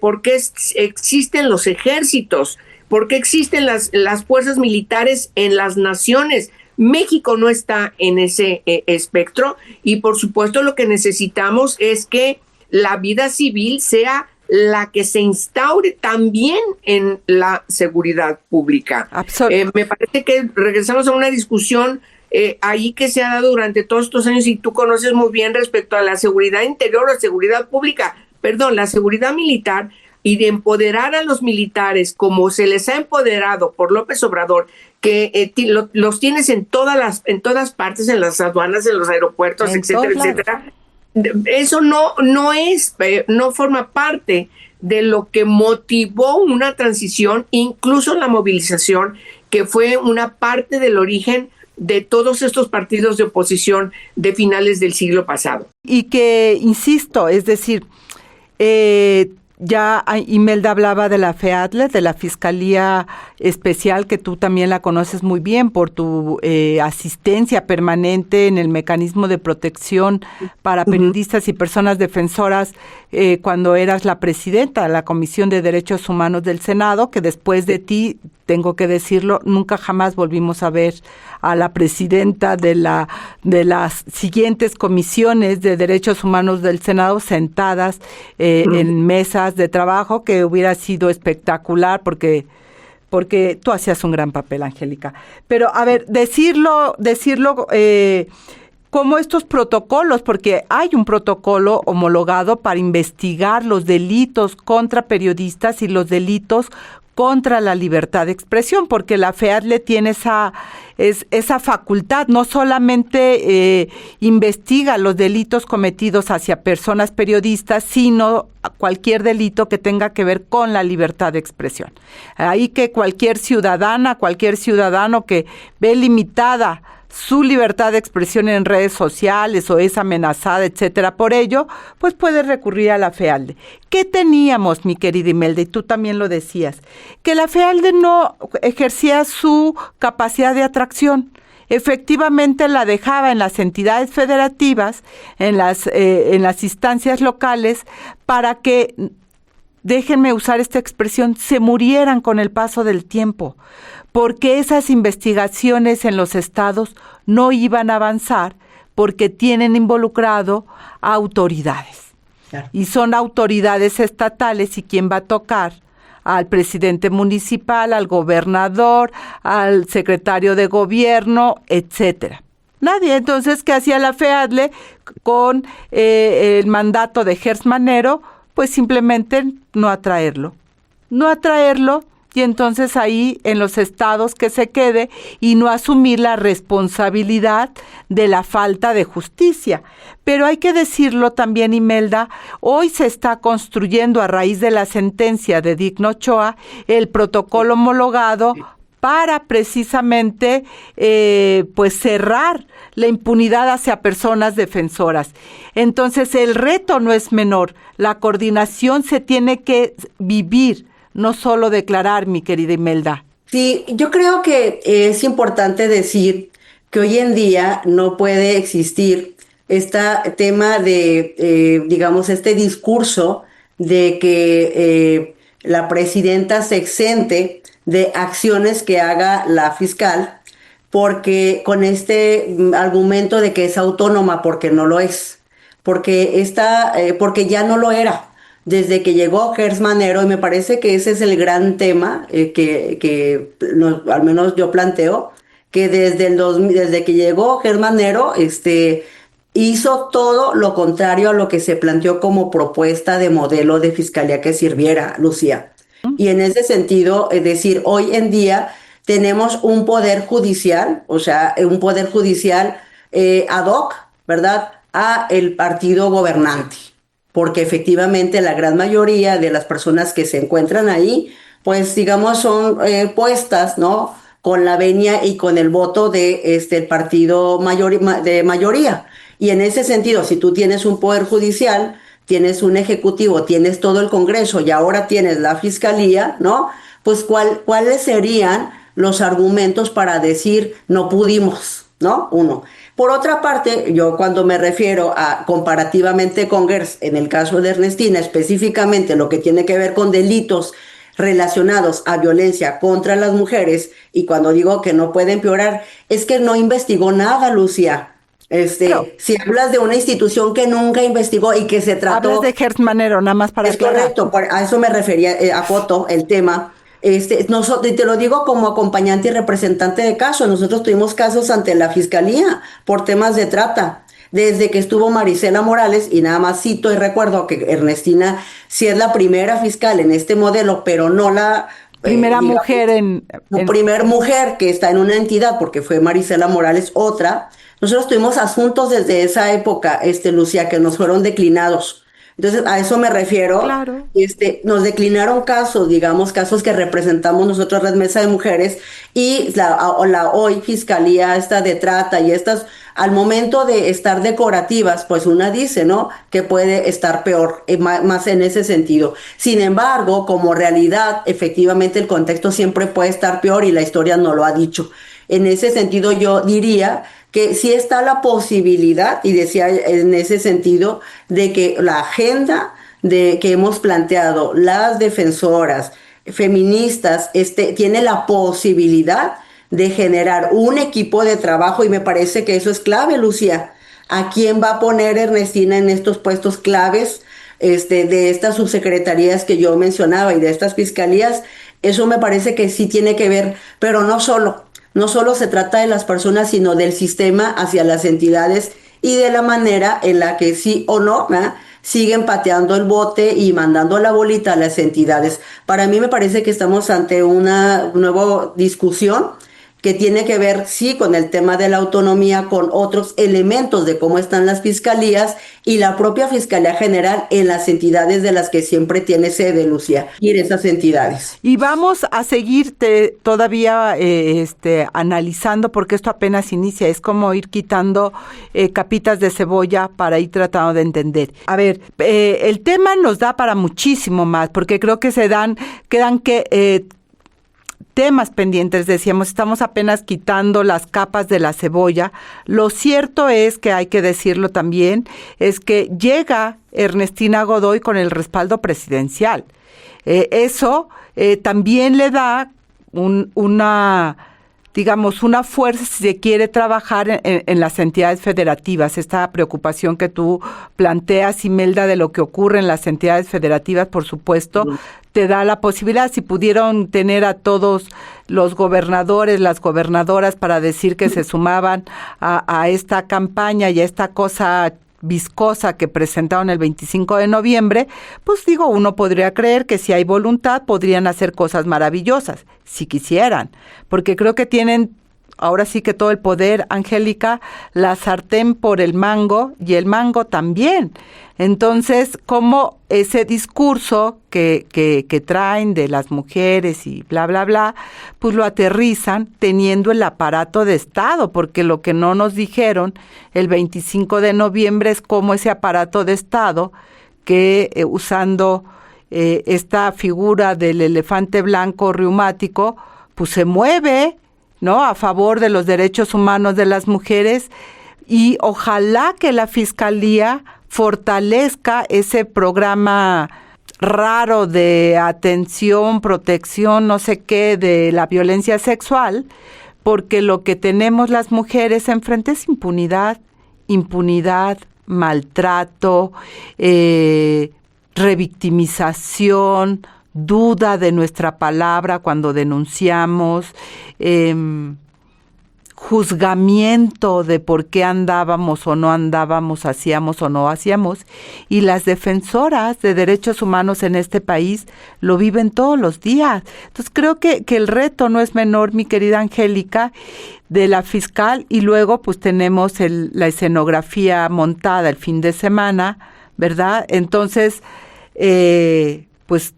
por qué existen los ejércitos, por qué existen las fuerzas militares en las naciones. México no está en ese espectro y por supuesto lo que necesitamos es que la vida civil sea la que se instaure también en la seguridad pública. Me parece que regresamos a una discusión ahí que se ha dado durante todos estos años y tú conoces muy bien respecto a la seguridad interior o seguridad pública, la seguridad militar, y de empoderar a los militares como se les ha empoderado por López Obrador, que los tienes en todas partes, en las aduanas, en los aeropuertos, etcétera, etcétera. Eso no forma parte de lo que motivó una transición, incluso la movilización, que fue una parte del origen de todos estos partidos de oposición de finales del siglo pasado. Y que, insisto, es decir, ya Imelda hablaba de la FEADLE, de la Fiscalía Especial, que tú también la conoces muy bien por tu asistencia permanente en el mecanismo de protección para periodistas y personas defensoras cuando eras la presidenta de la Comisión de Derechos Humanos del Senado, que después de ti, tengo que decirlo, nunca jamás volvimos a ver a la presidenta de las siguientes comisiones de derechos humanos del Senado sentadas en mesas de trabajo, que hubiera sido espectacular porque tú hacías un gran papel, Angélica. Pero, a ver, decirlo como estos protocolos, porque hay un protocolo homologado para investigar los delitos contra periodistas y los delitos contra la libertad de expresión, porque la FEADLE tiene esa facultad, no solamente investiga los delitos cometidos hacia personas periodistas, sino cualquier delito que tenga que ver con la libertad de expresión. Ahí que cualquier ciudadana, cualquier ciudadano que ve limitada su libertad de expresión en redes sociales o es amenazada, etcétera, por ello, pues puede recurrir a la FEADLE. ¿Qué teníamos, mi querida Imelda? Y tú también lo decías, que la FEADLE no ejercía su capacidad de atracción. Efectivamente la dejaba en las entidades federativas, en las instancias locales, para que, déjenme usar esta expresión, se murieran con el paso del tiempo, porque esas investigaciones en los estados no iban a avanzar porque tienen involucrado a autoridades. Claro. Y son autoridades estatales, y quién va a tocar al presidente municipal, al gobernador, al secretario de gobierno, etcétera. Nadie. Entonces, ¿qué hacía la FEADLE con el mandato de Gertz Manero? Pues simplemente no atraerlo. Y entonces ahí en los estados que se quede y no asumir la responsabilidad de la falta de justicia. Pero hay que decirlo también, Imelda, hoy se está construyendo a raíz de la sentencia de Digno Ochoa el protocolo homologado para precisamente pues cerrar la impunidad hacia personas defensoras. Entonces el reto no es menor, la coordinación se tiene que vivir, no solo declarar, mi querida Imelda. Sí, yo creo que es importante decir que hoy en día no puede existir este tema de, digamos, este discurso de que la presidenta se exente de acciones que haga la fiscal, porque con este argumento de que es autónoma, porque no lo es, porque ya no lo era desde que llegó Gertz Manero, y me parece que ese es el gran tema al menos yo planteo, que desde que llegó Gertz Manero, hizo todo lo contrario a lo que se planteó como propuesta de modelo de fiscalía que sirviera, Lucía. Y en ese sentido, es decir, hoy en día tenemos un poder judicial, o sea, un poder judicial ad hoc, ¿verdad?, a el partido gobernante, porque efectivamente la gran mayoría de las personas que se encuentran ahí, pues digamos son puestas, ¿no?, con la venia y con el voto de el partido de mayoría. Y en ese sentido, si tú tienes un poder judicial, tienes un ejecutivo, tienes todo el Congreso y ahora tienes la fiscalía, ¿no?, pues ¿cuáles serían los argumentos para decir no pudimos, ¿no? Uno. Por otra parte, yo cuando me refiero a comparativamente con Gertz, en el caso de Ernestina, específicamente lo que tiene que ver con delitos relacionados a violencia contra las mujeres, y cuando digo que no puede empeorar, es que no investigó nada, Lucía. Si hablas de una institución que nunca investigó y que se trató... Hablas de Gertz Manero, nada más para aclarar. Correcto, a eso me refería, acoto el tema. Te lo digo como acompañante y representante de casos. Nosotros tuvimos casos ante la Fiscalía por temas de trata. Desde que estuvo Marisela Morales, y nada más cito y recuerdo que Ernestina sí es la primera fiscal en este modelo, pero no la... Primera mujer primer mujer que está en una entidad, porque fue Marisela Morales otra. Nosotros tuvimos asuntos desde esa época, Lucía, que nos fueron declinados. Entonces, a eso me refiero. Claro. Nos declinaron casos, digamos, casos que representamos nosotros, Red Mesa de Mujeres, y la hoy Fiscalía de trata y estas, al momento de estar decorativas, pues una dice, ¿no?, que puede estar peor, más en ese sentido. Sin embargo, como realidad, efectivamente el contexto siempre puede estar peor y la historia no lo ha dicho. En ese sentido, yo diría que sí está la posibilidad, y decía en ese sentido, de que la agenda que hemos planteado, las defensoras feministas, tiene la posibilidad de generar un equipo de trabajo, y me parece que eso es clave, Lucía. ¿A quién va a poner Ernestina en estos puestos claves de estas subsecretarías que yo mencionaba y de estas fiscalías? Eso me parece que sí tiene que ver, pero no solo se trata de las personas, sino del sistema hacia las entidades y de la manera en la que sí o no, ¿verdad?, siguen pateando el bote y mandando la bolita a las entidades. Para mí me parece que estamos ante una nueva discusión que tiene que ver, sí, con el tema de la autonomía, con otros elementos de cómo están las fiscalías y la propia Fiscalía General en las entidades de las que siempre tiene sede, Lucía, y en esas entidades. Y vamos a seguirte todavía analizando, porque esto apenas inicia, es como ir quitando capitas de cebolla para ir tratando de entender. A ver, el tema nos da para muchísimo más, porque creo que quedan temas pendientes, decíamos, estamos apenas quitando las capas de la cebolla. Lo cierto es que hay que decirlo también, es que llega Ernestina Godoy con el respaldo presidencial. Eso también le da una fuerza si se quiere trabajar en las entidades federativas. Esta preocupación que tú planteas, Imelda, de lo que ocurre en las entidades federativas, por supuesto, te da la posibilidad. Si pudieron tener a todos los gobernadores, las gobernadoras para decir que se sumaban a esta campaña y a esta cosa viscosa que presentaron el 25 de noviembre, pues uno podría creer que si hay voluntad podrían hacer cosas maravillosas, si quisieran, porque creo que tienen ahora sí que todo el poder, Angélica, la sartén por el mango y el mango también. Entonces, como ese discurso que traen de las mujeres y bla, bla, bla, pues lo aterrizan teniendo el aparato de Estado, porque lo que no nos dijeron el 25 de noviembre es cómo ese aparato de Estado, que usando esta figura del elefante blanco reumático, pues se mueve, ¿no?, a favor de los derechos humanos de las mujeres, y ojalá que la Fiscalía fortalezca ese programa raro de atención, protección, no sé qué, de la violencia sexual, porque lo que tenemos las mujeres enfrente es impunidad, maltrato, revictimización, duda de nuestra palabra cuando denunciamos, juzgamiento de por qué andábamos o no andábamos, hacíamos o no hacíamos, y las defensoras de derechos humanos en este país lo viven todos los días. Entonces creo que el reto no es menor, mi querida Angélica, de la fiscal, y luego pues tenemos la escenografía montada el fin de semana, ¿verdad? Entonces, pues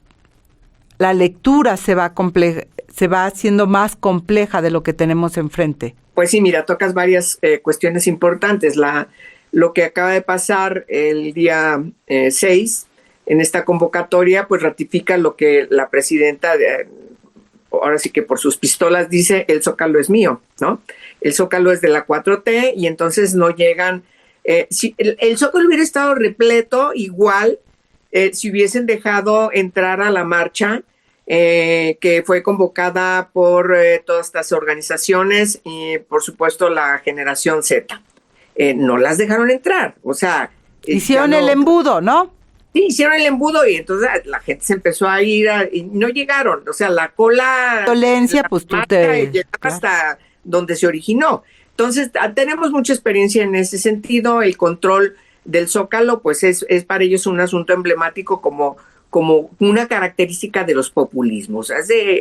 la lectura se va haciendo más compleja de lo que tenemos enfrente. Pues sí, mira, tocas varias cuestiones importantes. Lo que acaba de pasar el día 6 en esta convocatoria, pues ratifica lo que la presidenta, ahora sí que por sus pistolas dice, el Zócalo es mío, ¿no? El Zócalo es de la 4T y entonces no llegan. Si el Zócalo hubiera estado repleto igual, si hubiesen dejado entrar a la marcha, que fue convocada por todas estas organizaciones y por supuesto la generación Z. No las dejaron entrar, o sea... Hicieron el embudo, ¿no? Sí, hicieron el embudo y entonces la gente se empezó a ir y no llegaron, o sea, la cola... Violencia, pues tú te... hasta donde se originó. Entonces, tenemos mucha experiencia en ese sentido. El control del Zócalo, pues es para ellos un asunto emblemático como una característica de los populismos.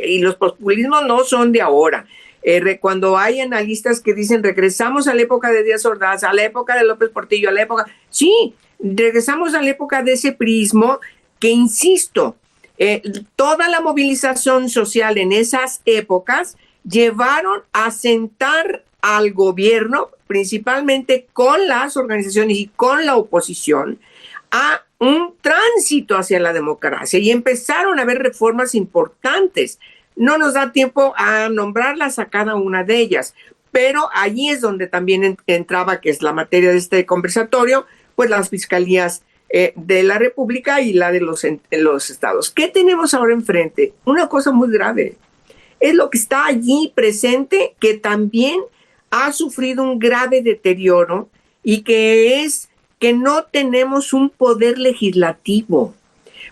Y los populismos no son de ahora. Cuando hay analistas que dicen regresamos a la época de Díaz Ordaz, a la época de López Portillo, a la época... Sí, regresamos a la época de ese prismo que, insisto, toda la movilización social en esas épocas llevaron a sentar al gobierno, principalmente con las organizaciones y con la oposición, a un tránsito hacia la democracia y empezaron a haber reformas importantes. No nos da tiempo a nombrarlas a cada una de ellas, pero allí es donde también entraba, que es la materia de este conversatorio, pues las fiscalías de la República y la de los estados. ¿Qué tenemos ahora enfrente? Una cosa muy grave. Es lo que está allí presente, que también ha sufrido un grave deterioro y que es que no tenemos un poder legislativo.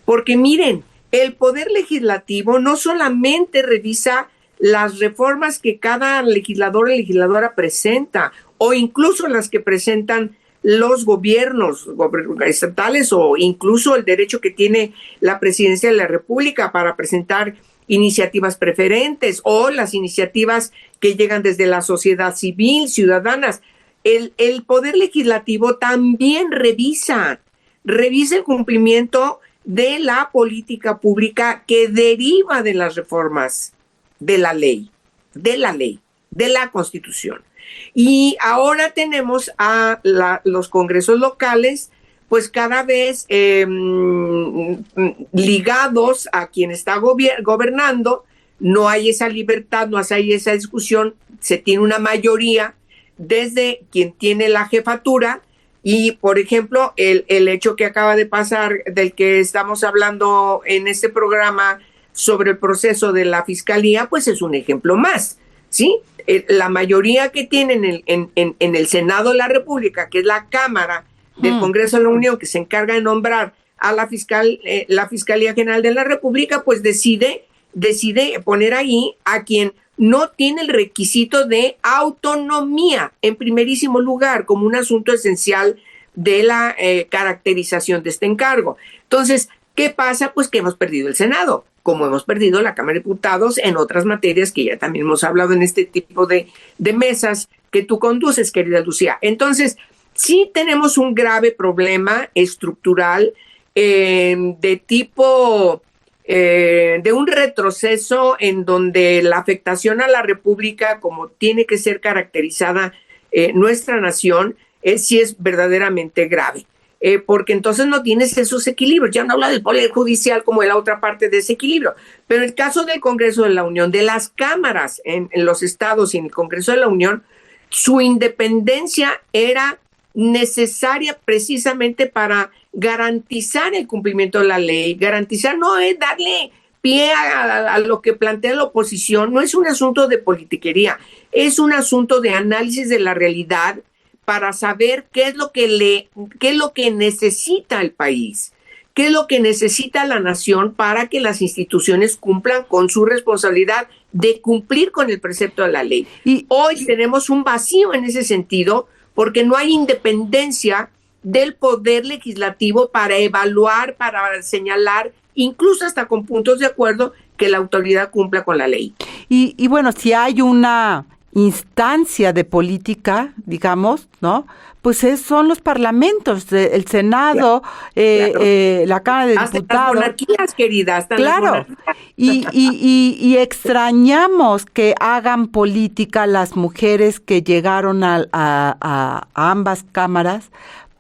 Porque miren, el poder legislativo no solamente revisa las reformas que cada legislador o legisladora presenta, o incluso las que presentan los gobiernos estatales o incluso el derecho que tiene la Presidencia de la República para presentar iniciativas preferentes o las iniciativas que llegan desde la sociedad civil, ciudadanas. El Poder Legislativo también revisa el cumplimiento de la política pública que deriva de las reformas de la ley, de la Constitución. Y ahora tenemos a los congresos locales, pues cada vez ligados a quien está gobernando. No hay esa libertad, no hay esa discusión, se tiene una mayoría desde quien tiene la jefatura. Y, por ejemplo, el hecho que acaba de pasar, del que estamos hablando en este programa sobre el proceso de la Fiscalía, pues es un ejemplo más, ¿sí? La mayoría que tienen en el Senado de la República, que es la Cámara del Congreso de la Unión, que se encarga de nombrar a la Fiscalía General de la República, pues decide poner ahí a quien no tiene el requisito de autonomía en primerísimo lugar como un asunto esencial de la caracterización de este encargo. Entonces, ¿qué pasa? Pues que hemos perdido el Senado, como hemos perdido la Cámara de Diputados en otras materias que ya también hemos hablado en este tipo de mesas que tú conduces, querida Lucía. Entonces, sí tenemos un grave problema estructural de tipo de un retroceso en donde la afectación a la República, como tiene que ser caracterizada nuestra nación, sí es verdaderamente grave. Porque entonces no tienes esos equilibrios. Ya no habla del Poder Judicial como de la otra parte de ese equilibrio. Pero en el caso del Congreso de la Unión, de las cámaras en los estados y en el Congreso de la Unión, su independencia era necesaria precisamente para garantizar el cumplimiento de la ley. Garantizar no es darle pie a lo que plantea la oposición, no es un asunto de politiquería, es un asunto de análisis de la realidad para saber qué es lo que necesita el país, qué es lo que necesita la nación para que las instituciones cumplan con su responsabilidad de cumplir con el precepto de la ley. Y hoy tenemos un vacío en ese sentido porque no hay independencia del Poder Legislativo para evaluar, para señalar, incluso hasta con puntos de acuerdo, que la autoridad cumpla con la ley. Y bueno, si hay una instancia de política, digamos, ¿no? Pues son los parlamentos, el Senado, claro. La Cámara de Diputados. Hasta las monarquías, querida, hasta claro. Las monarquías. Y extrañamos que hagan política las mujeres que llegaron a ambas cámaras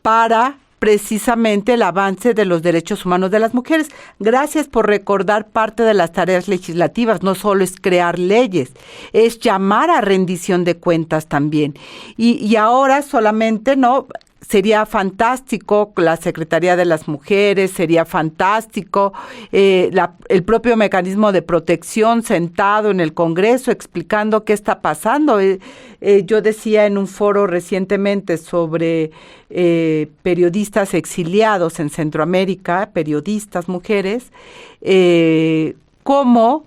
para precisamente el avance de los derechos humanos de las mujeres. Gracias por recordar parte de las tareas legislativas. No solo es crear leyes, es llamar a rendición de cuentas también. Y ahora solamente no. Sería fantástico la Secretaría de las Mujeres, sería fantástico el propio mecanismo de protección sentado en el Congreso explicando qué está pasando. Yo decía en un foro recientemente sobre periodistas exiliados en Centroamérica, periodistas mujeres, cómo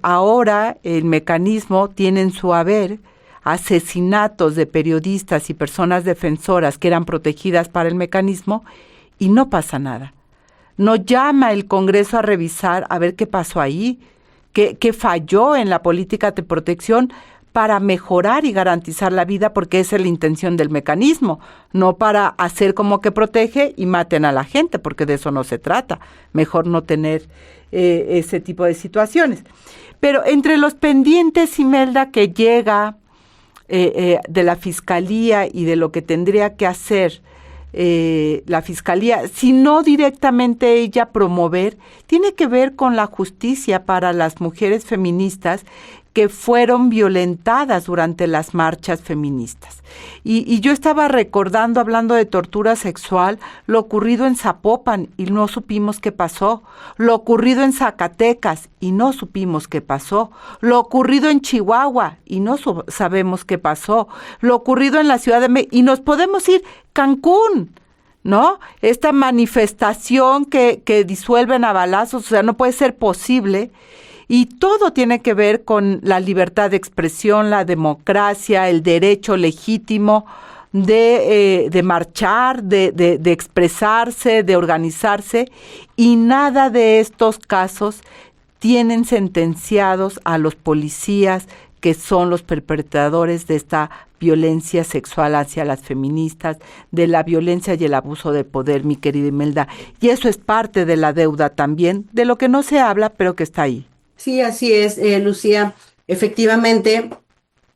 ahora el mecanismo tiene en su haber asesinatos de periodistas y personas defensoras que eran protegidas para el mecanismo y no pasa nada. No llama el Congreso a revisar a ver qué pasó ahí, qué falló en la política de protección para mejorar y garantizar la vida, porque esa es la intención del mecanismo, no para hacer como que protege y maten a la gente, porque de eso no se trata. Mejor no tener ese tipo de situaciones. Pero entre los pendientes, Imelda, que llega de la Fiscalía y de lo que tendría que hacer la Fiscalía, si no directamente ella promover, tiene que ver con la justicia para las mujeres feministas que fueron violentadas durante las marchas feministas. Y yo estaba recordando, hablando de tortura sexual, lo ocurrido en Zapopan y no supimos qué pasó, lo ocurrido en Zacatecas y no supimos qué pasó, lo ocurrido en Chihuahua y no sabemos qué pasó, lo ocurrido en la Ciudad de México, y nos podemos ir Cancún, ¿no? Esta manifestación que disuelven a balazos, o sea, no puede ser posible. Y todo tiene que ver con la libertad de expresión, la democracia, el derecho legítimo de marchar, de expresarse, de organizarse, y nada de estos casos tienen sentenciados a los policías que son los perpetradores de esta violencia sexual hacia las feministas, de la violencia y el abuso de poder, mi querida Imelda. Y eso es parte de la deuda también, de lo que no se habla, pero que está ahí. Sí, así es, Lucía. Efectivamente,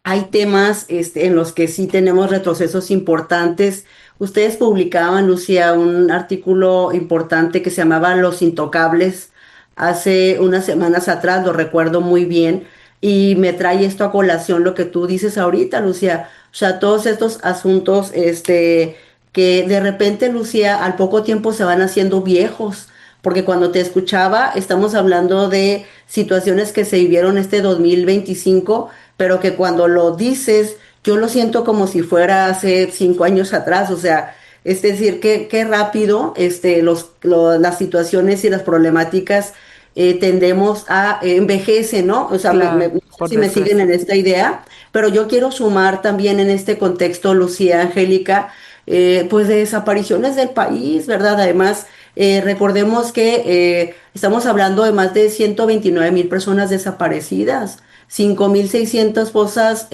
hay temas en los que sí tenemos retrocesos importantes. Ustedes publicaban, Lucía, un artículo importante que se llamaba Los Intocables hace unas semanas atrás, lo recuerdo muy bien, y me trae esto a colación lo que tú dices ahorita, Lucía. O sea, todos estos asuntos, que de repente, Lucía, al poco tiempo se van haciendo viejos, porque cuando te escuchaba, estamos hablando de situaciones que se vivieron este 2025, pero que cuando lo dices, yo lo siento como si fuera hace 5 años atrás. O sea, es decir, qué rápido las situaciones y las problemáticas tendemos a envejece, ¿no? O sea, Claro, no sé por si me desgracia. siguen en esta idea, pero yo quiero sumar también en este contexto, Lucía, Angélica, pues de desapariciones del país, ¿verdad? Además, recordemos que estamos hablando de más de 129,000 personas desaparecidas, 5,600 fosas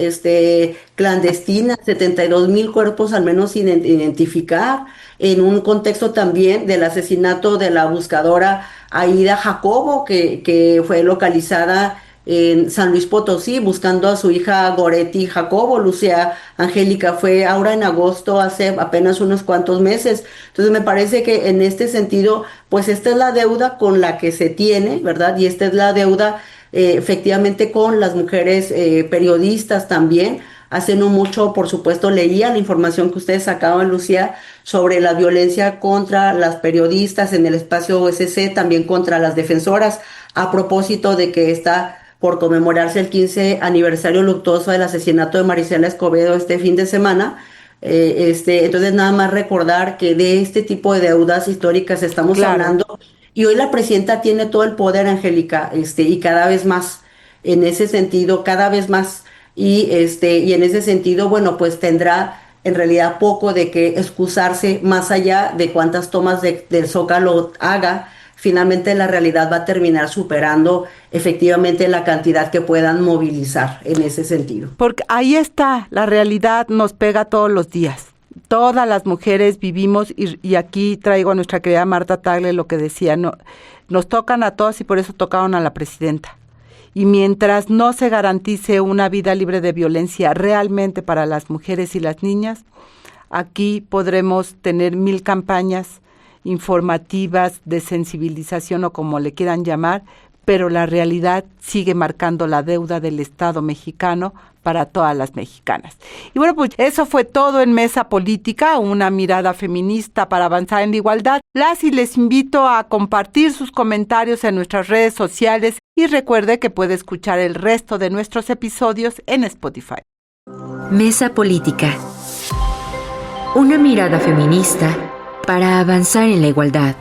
clandestinas, 72,000 cuerpos al menos sin identificar, en un contexto también del asesinato de la buscadora Aida Jacobo, que fue localizada en San Luis Potosí buscando a su hija Goretti Jacobo. Lucía, Angélica, fue ahora en agosto, hace apenas unos cuantos meses. Entonces me parece que en este sentido, pues esta es la deuda con la que se tiene, ¿verdad? Y esta es la deuda efectivamente con las mujeres periodistas también. Hace no mucho, por supuesto, leía la información que ustedes sacaban, Lucía, sobre la violencia contra las periodistas en el espacio OSC, también contra las defensoras, a propósito de que está por conmemorarse el 15 aniversario luctuoso del asesinato de Marisela Escobedo este fin de semana. Entonces, nada más recordar que de este tipo de deudas históricas estamos Claro. hablando, y hoy la presidenta tiene todo el poder, Angélica, y cada vez más, en ese sentido, cada vez más. Y en ese sentido, bueno, pues tendrá en realidad poco de qué excusarse, más allá de cuántas tomas del Zócalo haga. Finalmente la realidad va a terminar superando efectivamente la cantidad que puedan movilizar en ese sentido. Porque ahí está, la realidad nos pega todos los días. Todas las mujeres vivimos, y aquí traigo a nuestra querida Marta Tagle lo que decía, no, nos tocan a todas y por eso tocaron a la presidenta. Y mientras no se garantice una vida libre de violencia realmente para las mujeres y las niñas, aquí podremos tener 1000 campañas informativas de sensibilización o como le quieran llamar, pero la realidad sigue marcando la deuda del Estado mexicano para todas las mexicanas. Y bueno, pues eso fue todo en Mesa Política, una mirada feminista para avanzar en la igualdad. Les invito a compartir sus comentarios en nuestras redes sociales y recuerde que puede escuchar el resto de nuestros episodios en Spotify. Mesa Política. Una mirada feminista para avanzar en la igualdad.